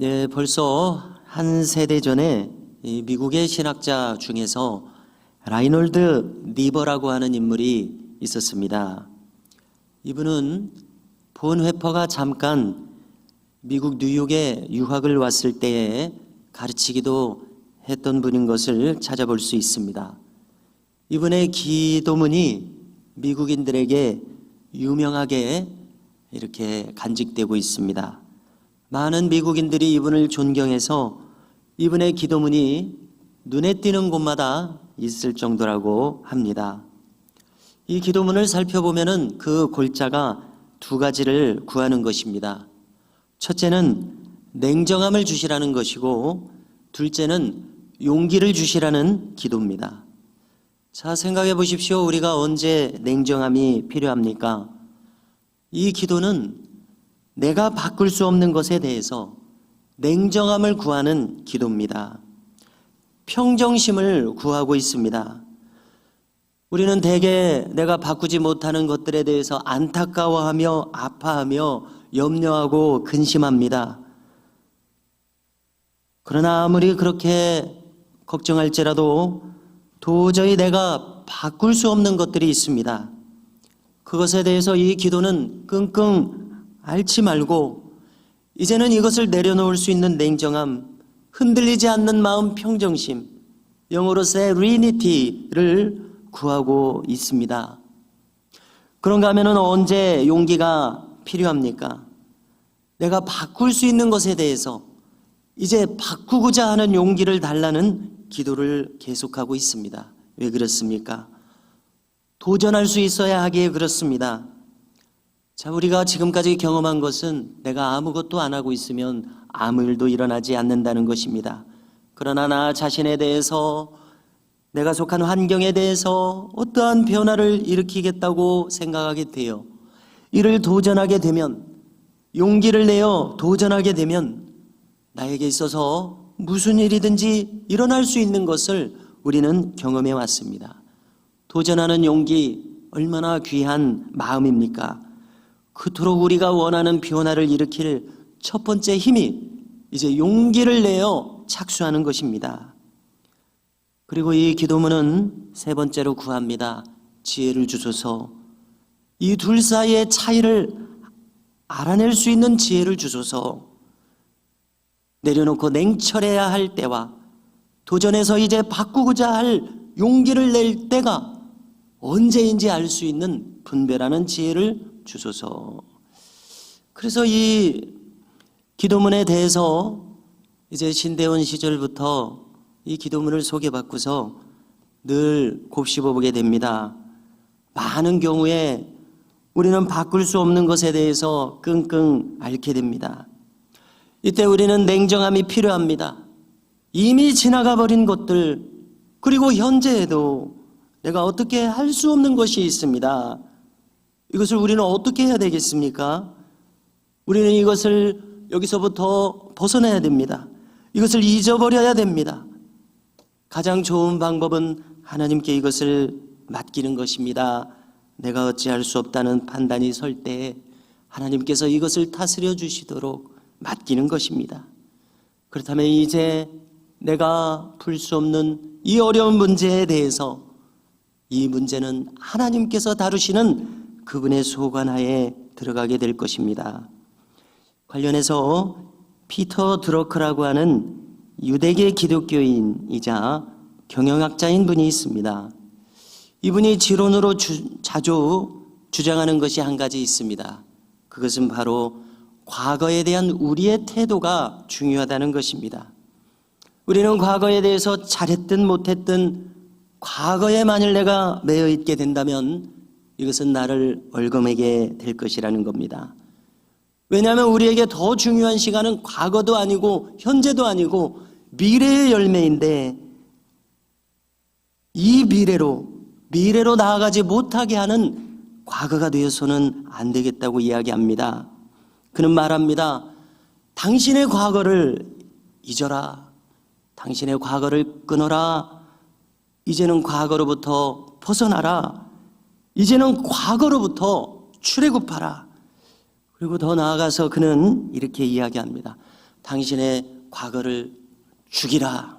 네, 벌써 한 세대 전에 이 미국의 신학자 중에서 라이놀드 니버라고 하는 인물이 있었습니다. 이분은 본회퍼가 잠깐 미국 뉴욕에 유학을 왔을 때에 가르치기도 했던 분인 것을 찾아볼 수 있습니다. 이분의 기도문이 미국인들에게 유명하게 이렇게 간직되고 있습니다. 많은 미국인들이 이분을 존경해서 이분의 기도문이 눈에 띄는 곳마다 있을 정도라고 합니다. 이 기도문을 살펴보면은 그 골자가 두 가지를 구하는 것입니다. 첫째는 냉정함을 주시라는 것이고, 둘째는 용기를 주시라는 기도입니다. 자, 생각해 보십시오. 우리가 언제 냉정함이 필요합니까? 이 기도는 내가 바꿀 수 없는 것에 대해서 냉정함을 구하는 기도입니다. 평정심을 구하고 있습니다. 우리는 대개 내가 바꾸지 못하는 것들에 대해서 안타까워하며 아파하며 염려하고 근심합니다. 그러나 아무리 그렇게 걱정할지라도 도저히 내가 바꿀 수 없는 것들이 있습니다. 그것에 대해서 이 기도는 끙끙 앓지 말고 이제는 이것을 내려놓을 수 있는 냉정함, 흔들리지 않는 마음 평정심, 영어로 serenity를 구하고 있습니다. 그런가 하면은 언제 용기가 필요합니까? 내가 바꿀 수 있는 것에 대해서 이제 바꾸고자 하는 용기를 달라는 기도를 계속하고 있습니다. 왜 그렇습니까? 도전할 수 있어야 하기에 그렇습니다. 자, 우리가 지금까지 경험한 것은 내가 아무것도 안 하고 있으면 아무 일도 일어나지 않는다는 것입니다. 그러나 나 자신에 대해서, 내가 속한 환경에 대해서 어떠한 변화를 일으키겠다고 생각하게 돼요. 이를 도전하게 되면, 용기를 내어 도전하게 되면 나에게 있어서 무슨 일이든지 일어날 수 있는 것을 우리는 경험해 왔습니다. 도전하는 용기 얼마나 귀한 마음입니까? 그토록 우리가 원하는 변화를 일으킬 첫 번째 힘이 이제 용기를 내어 착수하는 것입니다. 그리고 이 기도문은 세 번째로 구합니다. 지혜를 주소서. 이 둘 사이의 차이를 알아낼 수 있는 지혜를 주소서. 내려놓고 냉철해야 할 때와 도전해서 이제 바꾸고자 할 용기를 낼 때가 언제인지 알 수 있는 분별하는 지혜를 주소서. 그래서 이 기도문에 대해서 이제 신대원 시절부터 이 기도문을 소개받고서 늘 곱씹어보게 됩니다. 많은 경우에 우리는 바꿀 수 없는 것에 대해서 끙끙 앓게 됩니다. 이때 우리는 냉정함이 필요합니다. 이미 지나가 버린 것들, 그리고 현재에도 내가 어떻게 할 수 없는 것이 있습니다. 이것을 우리는 어떻게 해야 되겠습니까? 우리는 이것을 여기서부터 벗어나야 됩니다. 이것을 잊어버려야 됩니다. 가장 좋은 방법은 하나님께 이것을 맡기는 것입니다. 내가 어찌할 수 없다는 판단이 설 때 하나님께서 이것을 다스려 주시도록 맡기는 것입니다. 그렇다면 이제 내가 풀 수 없는 이 어려운 문제에 대해서, 이 문제는 하나님께서 다루시는 그분의 소관하에 들어가게 될 것입니다. 관련해서 피터 드러크라고 하는 유대계 기독교인이자 경영학자인 분이 있습니다. 이분이 지론으로 자주 주장하는 것이 한 가지 있습니다. 그것은 바로 과거에 대한 우리의 태도가 중요하다는 것입니다. 우리는 과거에 대해서 잘했든 못했든 과거에 만일 내가 매여 있게 된다면 이것은 나를 얼거매게 될 것이라는 겁니다. 왜냐하면 우리에게 더 중요한 시간은 과거도 아니고 현재도 아니고 미래의 열매인데, 이 미래로 나아가지 못하게 하는 과거가 되어서는 안 되겠다고 이야기합니다. 그는 말합니다. 당신의 과거를 잊어라. 당신의 과거를 끊어라. 이제는 과거로부터 벗어나라. 이제는 과거로부터 출애굽하라. 그리고 더 나아가서 그는 이렇게 이야기합니다. 당신의 과거를 죽이라.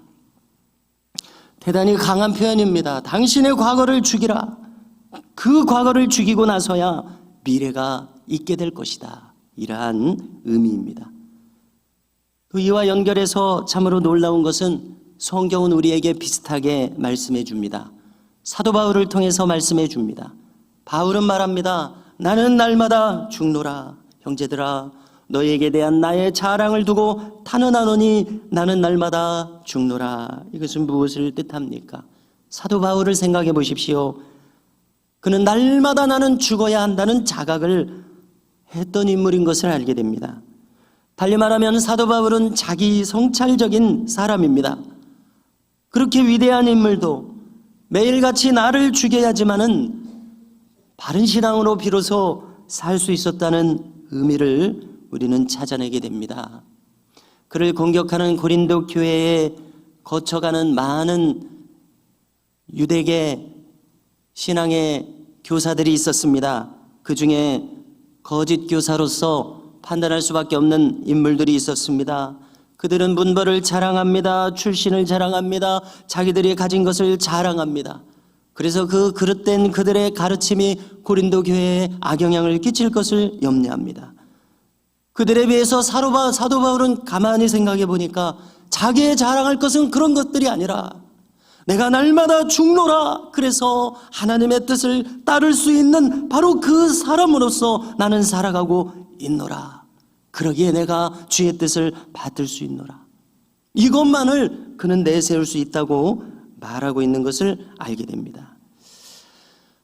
대단히 강한 표현입니다. 당신의 과거를 죽이라. 그 과거를 죽이고 나서야 미래가 있게 될 것이다. 이러한 의미입니다. 또 이와 연결해서 참으로 놀라운 것은 성경은 우리에게 비슷하게 말씀해 줍니다. 사도 바울을 통해서 말씀해 줍니다. 바울은 말합니다. 나는 날마다 죽노라. 형제들아, 너희에게 대한 나의 자랑을 두고 탄원하노니 나는 날마다 죽노라. 이것은 무엇을 뜻합니까? 사도 바울을 생각해 보십시오. 그는 날마다 나는 죽어야 한다는 자각을 했던 인물인 것을 알게 됩니다. 달리 말하면 사도 바울은 자기 성찰적인 사람입니다. 그렇게 위대한 인물도 매일같이 나를 죽여야지만은 바른 신앙으로 비로소 살 수 있었다는 의미를 우리는 찾아내게 됩니다. 그를 공격하는 고린도 교회에 거쳐가는 많은 유대계 신앙의 교사들이 있었습니다. 그 중에 거짓 교사로서 판단할 수밖에 없는 인물들이 있었습니다. 그들은 문벌을 자랑합니다. 출신을 자랑합니다. 자기들이 가진 것을 자랑합니다. 그래서 그 그릇된 그들의 가르침이 고린도 교회에 악영향을 끼칠 것을 염려합니다. 그들에 비해서 사도 바울은 가만히 생각해 보니까 자기의 자랑할 것은 그런 것들이 아니라 내가 날마다 죽노라. 그래서 하나님의 뜻을 따를 수 있는 바로 그 사람으로서 나는 살아가고 있노라. 그러기에 내가 주의 뜻을 받들 수 있노라. 이것만을 그는 내세울 수 있다고 말하고 있는 것을 알게 됩니다.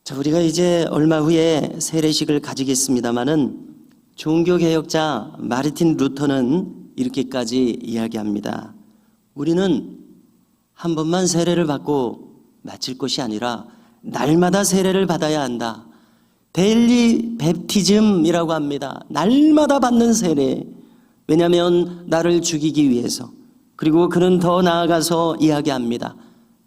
자, 우리가 이제 얼마 후에 세례식을 가지겠습니다마는 종교개혁자 마르틴 루터는 이렇게까지 이야기합니다. 우리는 한 번만 세례를 받고 마칠 것이 아니라 날마다 세례를 받아야 한다. 데일리 베프티즘이라고 합니다. 날마다 받는 세례. 왜냐하면 나를 죽이기 위해서. 그리고 그는 더 나아가서 이야기합니다.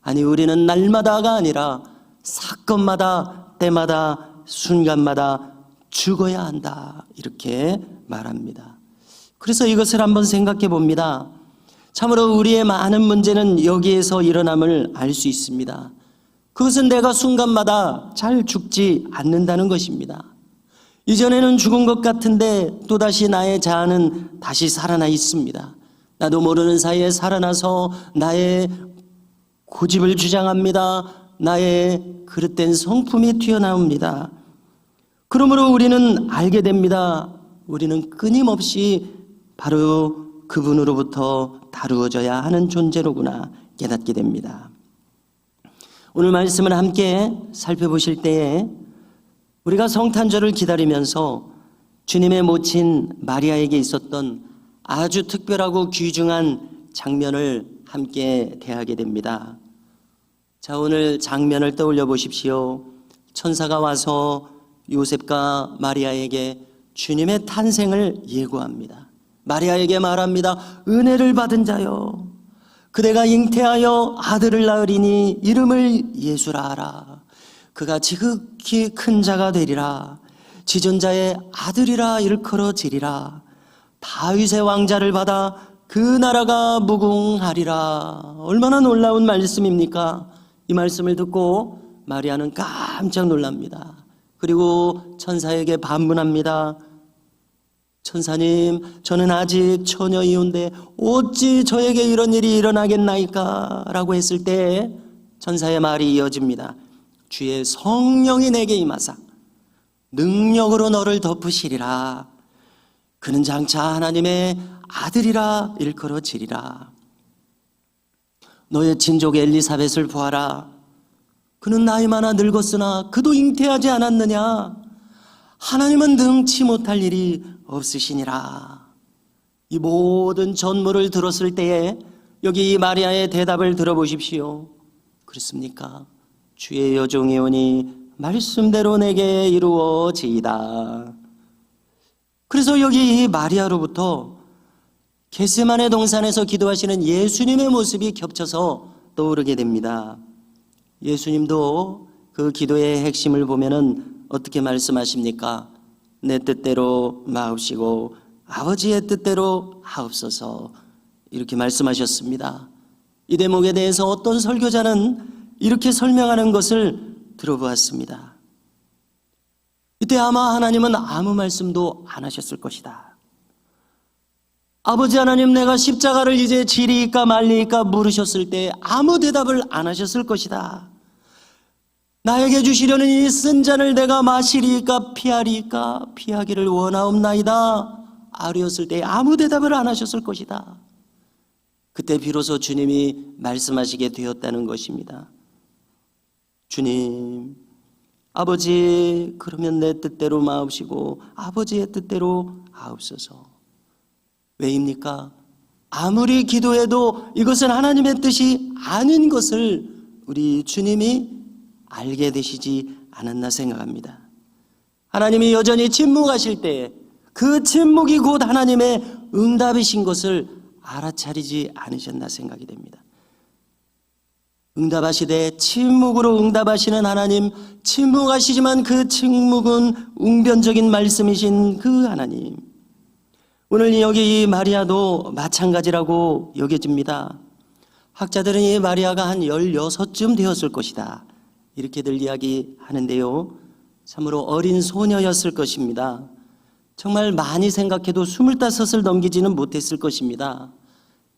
아니, 우리는 날마다가 아니라 사건마다, 때마다, 순간마다 죽어야 한다. 이렇게 말합니다. 그래서 이것을 한번 생각해 봅니다. 참으로 우리의 많은 문제는 여기에서 일어남을 알 수 있습니다. 그것은 내가 순간마다 잘 죽지 않는다는 것입니다. 이전에는 죽은 것 같은데 또다시 나의 자아는 다시 살아나 있습니다. 나도 모르는 사이에 살아나서 나의 고집을 주장합니다. 나의 그릇된 성품이 튀어나옵니다. 그러므로 우리는 알게 됩니다. 우리는 끊임없이 바로 그분으로부터 다루어져야 하는 존재로구나 깨닫게 됩니다. 오늘 말씀을 함께 살펴보실 때에 우리가 성탄절을 기다리면서 주님의 모친 마리아에게 있었던 아주 특별하고 귀중한 장면을 함께 대하게 됩니다. 자, 오늘 장면을 떠올려 보십시오. 천사가 와서 요셉과 마리아에게 주님의 탄생을 예고합니다. 마리아에게 말합니다. 은혜를 받은 자여, 그대가 잉태하여 아들을 낳으리니 이름을 예수라 하라. 그가 지극히 큰 자가 되리라. 지존자의 아들이라 일컬어지리라. 다윗의 왕자를 받아 그 나라가 무궁하리라. 얼마나 놀라운 말씀입니까? 이 말씀을 듣고 마리아는 깜짝 놀랍니다. 그리고 천사에게 반문합니다. 천사님, 저는 아직 처녀이온데 어찌 저에게 이런 일이 일어나겠나이까? 라고 했을 때 천사의 말이 이어집니다. 주의 성령이 내게 임하사 능력으로 너를 덮으시리라. 그는 장차 하나님의 아들이라 일컬어지리라. 너의 친족 엘리사벳을 보아라. 그는 나이 많아 늙었으나 그도 잉태하지 않았느냐? 하나님은 능치 못할 일이 없으시니라. 이 모든 전물을 들었을 때에 여기 마리아의 대답을 들어보십시오. 그렇습니까? 주의 여종이 오니 말씀대로 내게 이루어지이다. 그래서 여기 이 마리아로부터 겟세마네 동산에서 기도하시는 예수님의 모습이 겹쳐서 떠오르게 됩니다. 예수님도 그 기도의 핵심을 보면은 어떻게 말씀하십니까? 내 뜻대로 마옵시고 아버지의 뜻대로 하옵소서 이렇게 말씀하셨습니다. 이 대목에 대해서 어떤 설교자는 이렇게 설명하는 것을 들어보았습니다. 이때 아마 하나님은 아무 말씀도 안 하셨을 것이다. 아버지 하나님, 내가 십자가를 이제 지리이까 말리이까 물으셨을 때 아무 대답을 안 하셨을 것이다. 나에게 주시려는 이 쓴 잔을 내가 마시리이까 피하리이까 피하기를 원하옵나이다 아뢰었을 때 아무 대답을 안 하셨을 것이다. 그때 비로소 주님이 말씀하시게 되었다는 것입니다. 주님, 아버지, 그러면 내 뜻대로 마옵시고 아버지의 뜻대로 하옵소서. 왜입니까? 아무리 기도해도 이것은 하나님의 뜻이 아닌 것을 우리 주님이 알게 되시지 않았나 생각합니다. 하나님이 여전히 침묵하실 때 그 침묵이 곧 하나님의 응답이신 것을 알아차리지 않으셨나 생각이 됩니다. 응답하시되 침묵으로 응답하시는 하나님, 침묵하시지만 그 침묵은 웅변적인 말씀이신 그 하나님, 오늘 여기 이 마리아도 마찬가지라고 여겨집니다. 학자들은 이 마리아가 한 16쯤 되었을 것이다 이렇게들 이야기하는데요, 참으로 어린 소녀였을 것입니다. 정말 많이 생각해도 25을 넘기지는 못했을 것입니다.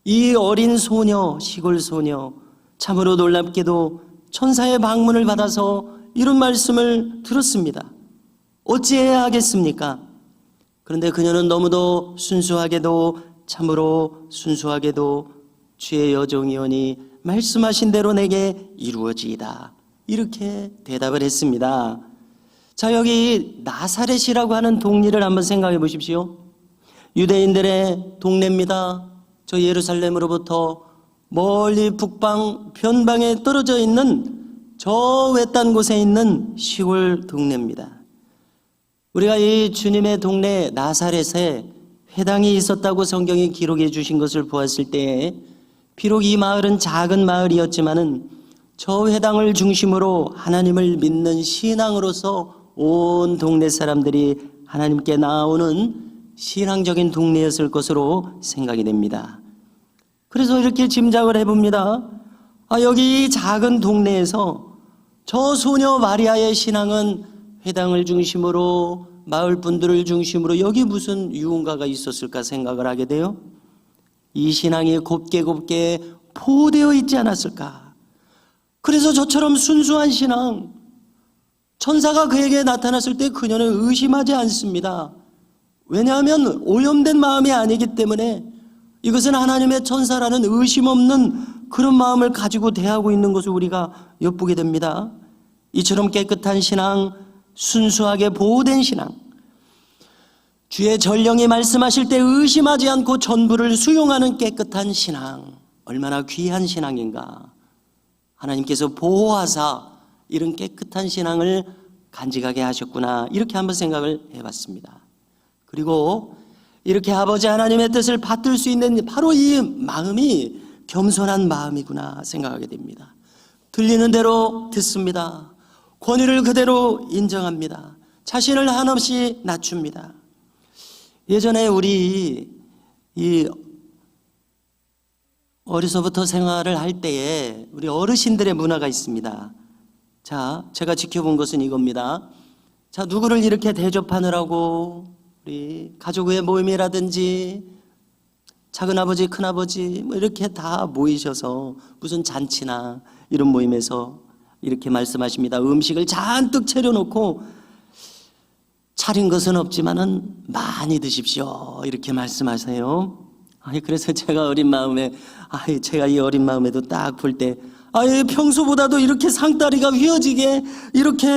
이 어린 소녀, 시골 소녀, 참으로 놀랍게도 천사의 방문을 받아서 이런 말씀을 들었습니다. 어찌해야 하겠습니까? 그런데 그녀는 너무도 순수하게도, 참으로 순수하게도 주의 여종이오니 말씀하신 대로 내게 이루어지이다 이렇게 대답을 했습니다. 자, 여기 나사렛이라고 하는 동리를 한번 생각해 보십시오. 유대인들의 동네입니다. 저 예루살렘으로부터 멀리 북방 변방에 떨어져 있는 저 외딴 곳에 있는 시골 동네입니다. 우리가 이 주님의 동네 나사렛에 회당이 있었다고 성경이 기록해 주신 것을 보았을 때 비록 이 마을은 작은 마을이었지만은 저 회당을 중심으로 하나님을 믿는 신앙으로서 온 동네 사람들이 하나님께 나아오는 신앙적인 동네였을 것으로 생각이 됩니다. 그래서 이렇게 짐작을 해봅니다. 여기 이 작은 동네에서 저 소녀 마리아의 신앙은 회당을 중심으로, 마을 분들을 중심으로 여기 무슨 유흥가가 있었을까 생각을 하게 돼요. 이 신앙이 곱게 포되어 있지 않았을까. 그래서 저처럼 순수한 신앙, 천사가 그에게 나타났을 때 그녀는 의심하지 않습니다. 왜냐하면 오염된 마음이 아니기 때문에 이것은 하나님의 천사라는 의심 없는 그런 마음을 가지고 대하고 있는 것을 우리가 엿보게 됩니다. 이처럼 깨끗한 신앙, 순수하게 보호된 신앙, 주의 전령이 말씀하실 때 의심하지 않고 전부를 수용하는 깨끗한 신앙, 얼마나 귀한 신앙인가. 하나님께서 보호하사 이런 깨끗한 신앙을 간직하게 하셨구나 이렇게 한번 생각을 해봤습니다. 그리고 이렇게 아버지 하나님의 뜻을 받들 수 있는 바로 이 마음이 겸손한 마음이구나 생각하게 됩니다. 들리는 대로 듣습니다. 권위를 그대로 인정합니다. 자신을 한없이 낮춥니다. 예전에 우리 이 어려서부터 생활을 할 때에 우리 어르신들의 문화가 있습니다. 자, 제가 지켜본 것은 이겁니다. 자, 누구를 이렇게 대접하느라고 우리 가족의 모임이라든지 작은아버지, 큰아버지 뭐 이렇게 다 모이셔서 무슨 잔치나 이런 모임에서 이렇게 말씀하십니다. 음식을 잔뜩 차려놓고 차린 것은 없지만은 많이 드십시오 이렇게 말씀하세요. 그래서 제가 어린 마음에 제가 이 어린 마음에도 딱 볼 때 평소보다도 이렇게 상다리가 휘어지게 이렇게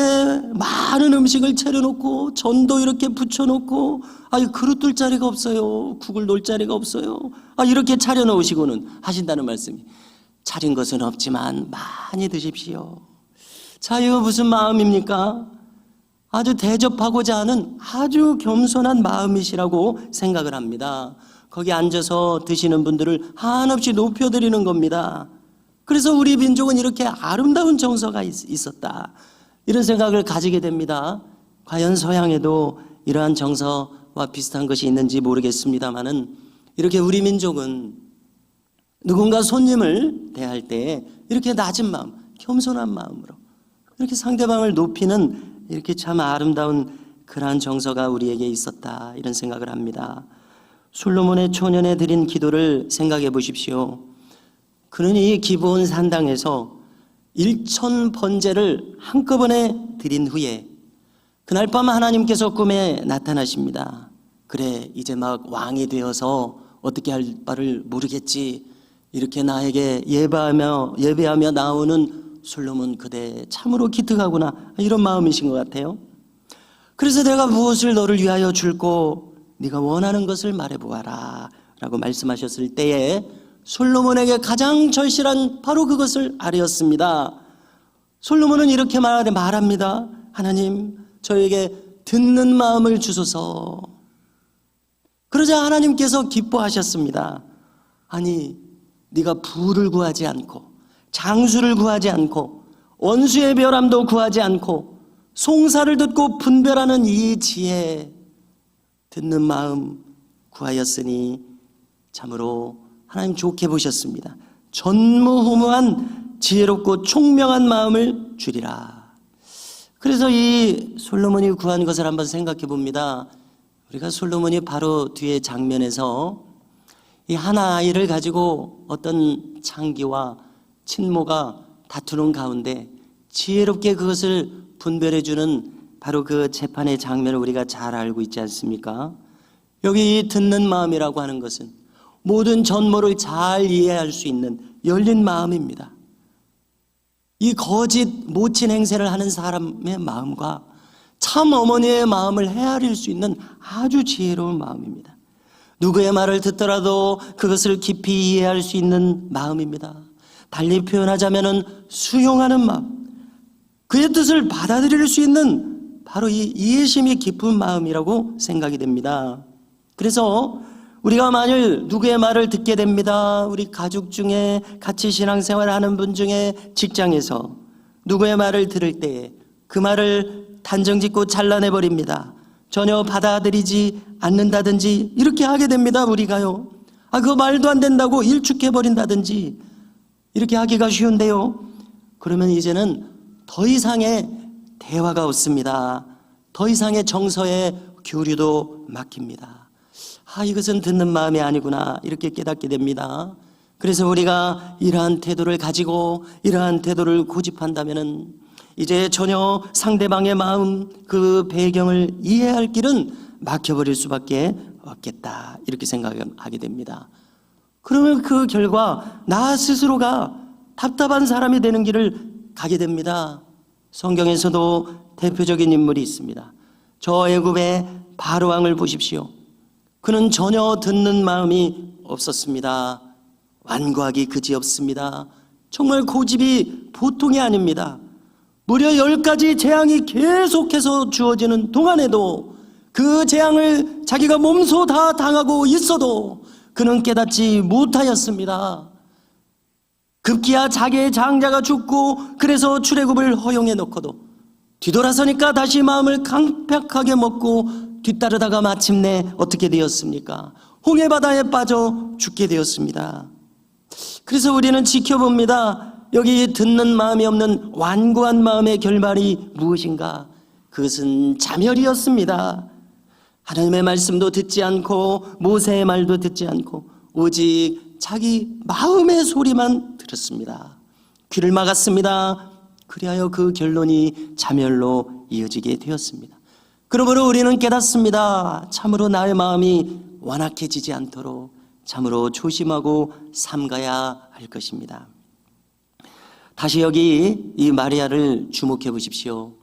많은 음식을 차려놓고 전도 이렇게 붙여놓고 그릇 둘 자리가 없어요. 국을 놓을 자리가 없어요. 이렇게 차려놓으시고는 하신다는 말씀이, 차린 것은 없지만 많이 드십시오. 자, 이거 무슨 마음입니까? 아주 대접하고자 하는 아주 겸손한 마음이시라고 생각을 합니다. 거기 앉아서 드시는 분들을 한없이 높여드리는 겁니다. 그래서 우리 민족은 이렇게 아름다운 정서가 있었다 이런 생각을 가지게 됩니다. 과연 서양에도 이러한 정서 비슷한 것이 있는지 모르겠습니다만은 이렇게 우리 민족은 누군가 손님을 대할 때 이렇게 낮은 마음, 겸손한 마음으로 이렇게 상대방을 높이는 이렇게 참 아름다운 그러한 정서가 우리에게 있었다, 이런 생각을 합니다. 솔로몬의 초년에 드린 기도를 생각해 보십시오. 그는 이 기브온 산당에서 1000번제를 한꺼번에 드린 후에 그날 밤 하나님께서 꿈에 나타나십니다. 그래, 이제 막 왕이 되어서 어떻게 할 바를 모르겠지. 이렇게 나에게 예배하며 나오는 솔로몬, 그대 참으로 기특하구나, 이런 마음이신 것 같아요. 그래서 내가 무엇을 너를 위하여 줄고 네가 원하는 것을 말해보아라 라고 말씀하셨을 때에 솔로몬에게 가장 절실한 바로 그것을 아뢰었습니다. 솔로몬은 이렇게 말합니다. 하나님, 저에게 듣는 마음을 주소서. 그러자 하나님께서 기뻐하셨습니다. 아니, 네가 부를 구하지 않고 장수를 구하지 않고 원수의 멸함도 구하지 않고 송사를 듣고 분별하는 이 지혜, 듣는 마음 구하였으니 참으로 하나님 좋게 보셨습니다. 전무후무한 지혜롭고 총명한 마음을 주리라. 그래서 이 솔로몬이 구한 것을 한번 생각해 봅니다. 우리가 솔로몬이 바로 뒤에 장면에서 이 한 아이를 가지고 어떤 창기와 친모가 다투는 가운데 지혜롭게 그것을 분별해 주는 바로 그 재판의 장면을 우리가 잘 알고 있지 않습니까? 여기 이 듣는 마음이라고 하는 것은 모든 전모를 잘 이해할 수 있는 열린 마음입니다. 이 거짓 모친 행세를 하는 사람의 마음과 참 어머니의 마음을 헤아릴 수 있는 아주 지혜로운 마음입니다. 누구의 말을 듣더라도 그것을 깊이 이해할 수 있는 마음입니다. 달리 표현하자면 수용하는 마음, 그의 뜻을 받아들일 수 있는 바로 이 이해심이 깊은 마음이라고 생각이 됩니다. 그래서 우리가 만일 누구의 말을 듣게 됩니다. 우리 가족 중에 같이 신앙생활을 하는 분 중에 직장에서 누구의 말을 들을 때에 그 말을 단정짓고 잘라내버립니다. 전혀 받아들이지 않는다든지 이렇게 하게 됩니다. 우리가요. 그 말도 안 된다고 일축해버린다든지 이렇게 하기가 쉬운데요. 그러면 이제는 더 이상의 대화가 없습니다. 더 이상의 정서의 교류도 막힙니다. 이것은 듣는 마음이 아니구나, 이렇게 깨닫게 됩니다. 그래서 우리가 이러한 태도를 가지고 이러한 태도를 고집한다면은 이제 전혀 상대방의 마음, 그 배경을 이해할 길은 막혀버릴 수밖에 없겠다, 이렇게 생각하게 됩니다. 그러면 그 결과 나 스스로가 답답한 사람이 되는 길을 가게 됩니다. 성경에서도 대표적인 인물이 있습니다. 저 애굽의 바로 왕을 보십시오. 그는 전혀 듣는 마음이 없었습니다. 완고하기 그지없습니다. 정말 고집이 보통이 아닙니다. 무려 10가지 재앙이 계속해서 주어지는 동안에도 그 재앙을 자기가 몸소 다 당하고 있어도 그는 깨닫지 못하였습니다. 급기야 자기의 장자가 죽고 그래서 출애굽을 허용해 놓고도 뒤돌아서니까 다시 마음을 강팍하게 먹고 뒤따르다가 마침내 어떻게 되었습니까? 홍해바다에 빠져 죽게 되었습니다. 그래서 우리는 지켜봅니다. 여기 듣는 마음이 없는 완고한 마음의 결말이 무엇인가? 그것은 자멸이었습니다. 하나님의 말씀도 듣지 않고 모세의 말도 듣지 않고 오직 자기 마음의 소리만 들었습니다. 귀를 막았습니다. 그리하여 그 결론이 자멸로 이어지게 되었습니다. 그러므로 우리는 깨닫습니다. 참으로 나의 마음이 완악해지지 않도록 참으로 조심하고 삼가야 할 것입니다. 다시 여기 이 마리아를 주목해 보십시오.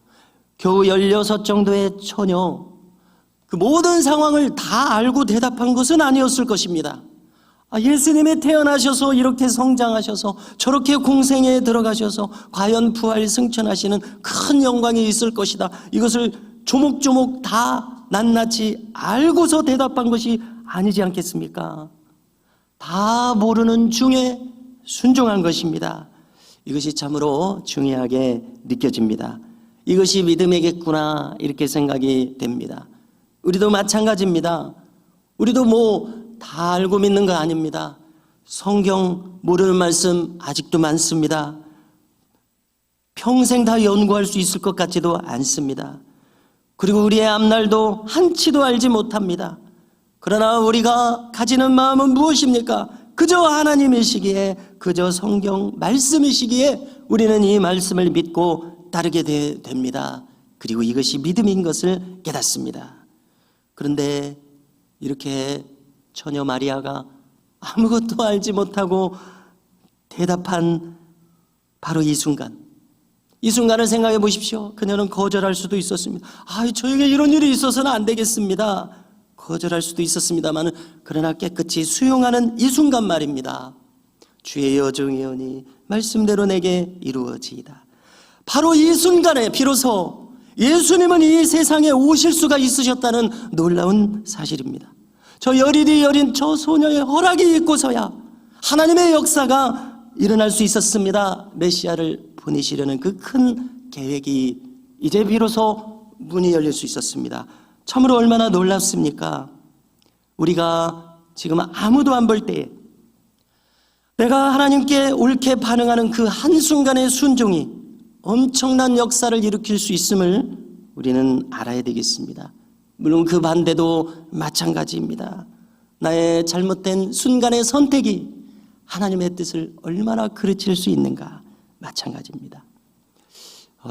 겨우 16 정도의 처녀, 그 모든 상황을 다 알고 대답한 것은 아니었을 것입니다. 예수님이 태어나셔서 이렇게 성장하셔서 저렇게 공생애에 들어가셔서 과연 부활 승천하시는 큰 영광이 있을 것이다, 이것을 조목조목 다 낱낱이 알고서 대답한 것이 아니지 않겠습니까? 다 모르는 중에 순종한 것입니다. 이것이 참으로 중요하게 느껴집니다. 이것이 믿음이겠구나, 이렇게 생각이 됩니다. 우리도 마찬가지입니다. 우리도 뭐 다 알고 믿는 거 아닙니다. 성경 모르는 말씀 아직도 많습니다. 평생 다 연구할 수 있을 것 같지도 않습니다. 그리고 우리의 앞날도 한치도 알지 못합니다. 그러나 우리가 가지는 마음은 무엇입니까? 그저 하나님이시기에, 그저 성경 말씀이시기에 우리는 이 말씀을 믿고 따르게 됩니다. 그리고 이것이 믿음인 것을 깨닫습니다. 그런데 이렇게 처녀 마리아가 아무것도 알지 못하고 대답한 바로 이 순간을 생각해 보십시오. 그녀는 거절할 수도 있었습니다. 저에게 이런 일이 있어서는 안 되겠습니다. 거절할 수도 있었습니다만, 그러나 깨끗이 수용하는 이 순간 말입니다. 주의 여종이오니 말씀대로 내게 이루어지이다. 바로 이 순간에 비로소 예수님은 이 세상에 오실 수가 있으셨다는 놀라운 사실입니다. 저 여리디 여린 저 소녀의 허락이 있고서야 하나님의 역사가 일어날 수 있었습니다. 메시아를 보내시려는 그 큰 계획이 이제 비로소 문이 열릴 수 있었습니다. 참으로 얼마나 놀랍습니까? 우리가 지금 아무도 안 볼 때에 내가 하나님께 옳게 반응하는 그 한순간의 순종이 엄청난 역사를 일으킬 수 있음을 우리는 알아야 되겠습니다. 물론 그 반대도 마찬가지입니다. 나의 잘못된 순간의 선택이 하나님의 뜻을 얼마나 그르칠 수 있는가 마찬가지입니다.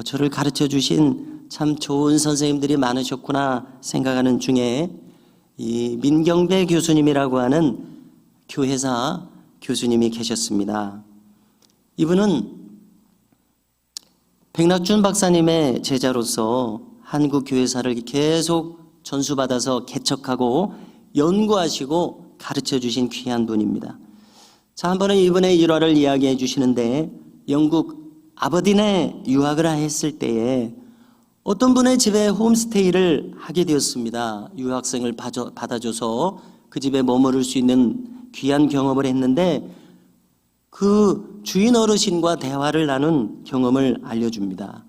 저를 가르쳐 주신 참 좋은 선생님들이 많으셨구나 생각하는 중에 이 민경배 교수님이라고 하는 교회사 교수님이 계셨습니다. 이분은 백낙준 박사님의 제자로서 한국 교회사를 계속 전수받아서 개척하고 연구하시고 가르쳐 주신 귀한 분입니다. 자, 한 번은 이분의 일화를 이야기해 주시는데, 영국 아버딘에 유학을 했을 때에 어떤 분의 집에 홈스테이를 하게 되었습니다. 유학생을 받아줘서 그 집에 머무를 수 있는 귀한 경험을 했는데, 그 주인 어르신과 대화를 나눈 경험을 알려줍니다.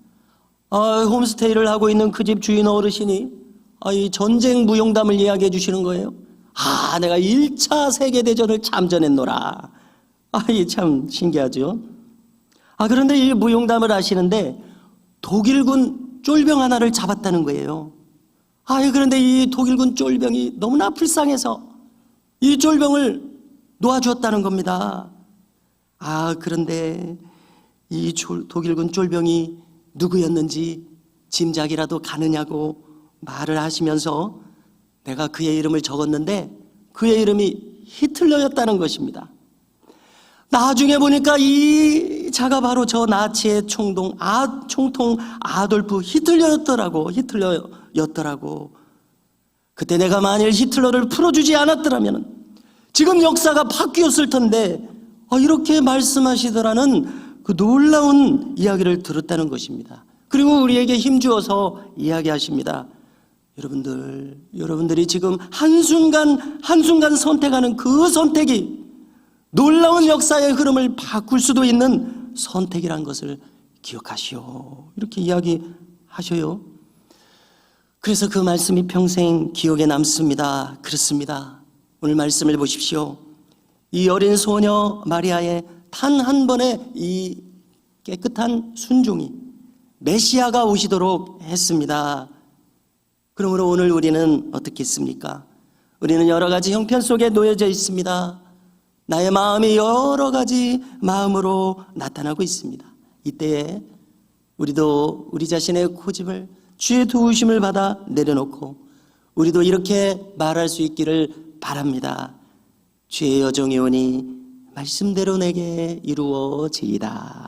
홈스테이를 하고 있는 그 집 주인 어르신이 이 전쟁 무용담을 이야기해 주시는 거예요. 내가 1차 세계대전을 참전했노라. 이게 참 신기하죠. 그런데 이 무용담을 하시는데 독일군 쫄병 하나를 잡았다는 거예요. 그런데 이 독일군 쫄병이 너무나 불쌍해서 이 쫄병을 놓아주었다는 겁니다. 그런데 이 독일군 쫄병이 누구였는지 짐작이라도 가느냐고 말을 하시면서 내가 그의 이름을 적었는데 그의 이름이 히틀러였다는 것입니다. 나중에 보니까 이 자가 바로 저 나치의 총통 아돌프 히틀러였더라고. 그때 내가 만일 히틀러를 풀어주지 않았더라면 지금 역사가 바뀌었을 텐데 이렇게 말씀하시더라는 그 놀라운 이야기를 들었다는 것입니다. 그리고 우리에게 힘주어서 이야기하십니다. 여러분들이 지금 한순간 선택하는 그 선택이 놀라운 역사의 흐름을 바꿀 수도 있는 선택이란 것을 기억하시오. 이렇게 이야기하셔요. 그래서 그 말씀이 평생 기억에 남습니다. 그렇습니다. 오늘 말씀을 보십시오. 이 어린 소녀 마리아의 단 한 번의 이 깨끗한 순종이 메시아가 오시도록 했습니다. 그러므로 오늘 우리는 어떻게 했습니까? 우리는 여러 가지 형편 속에 놓여져 있습니다. 나의 마음이 여러 가지 마음으로 나타나고 있습니다. 이때에 우리도 우리 자신의 고집을 주의 도우심을 받아 내려놓고 우리도 이렇게 말할 수 있기를 바랍니다. 주의 여종이 오니 말씀대로 내게 이루어지이다.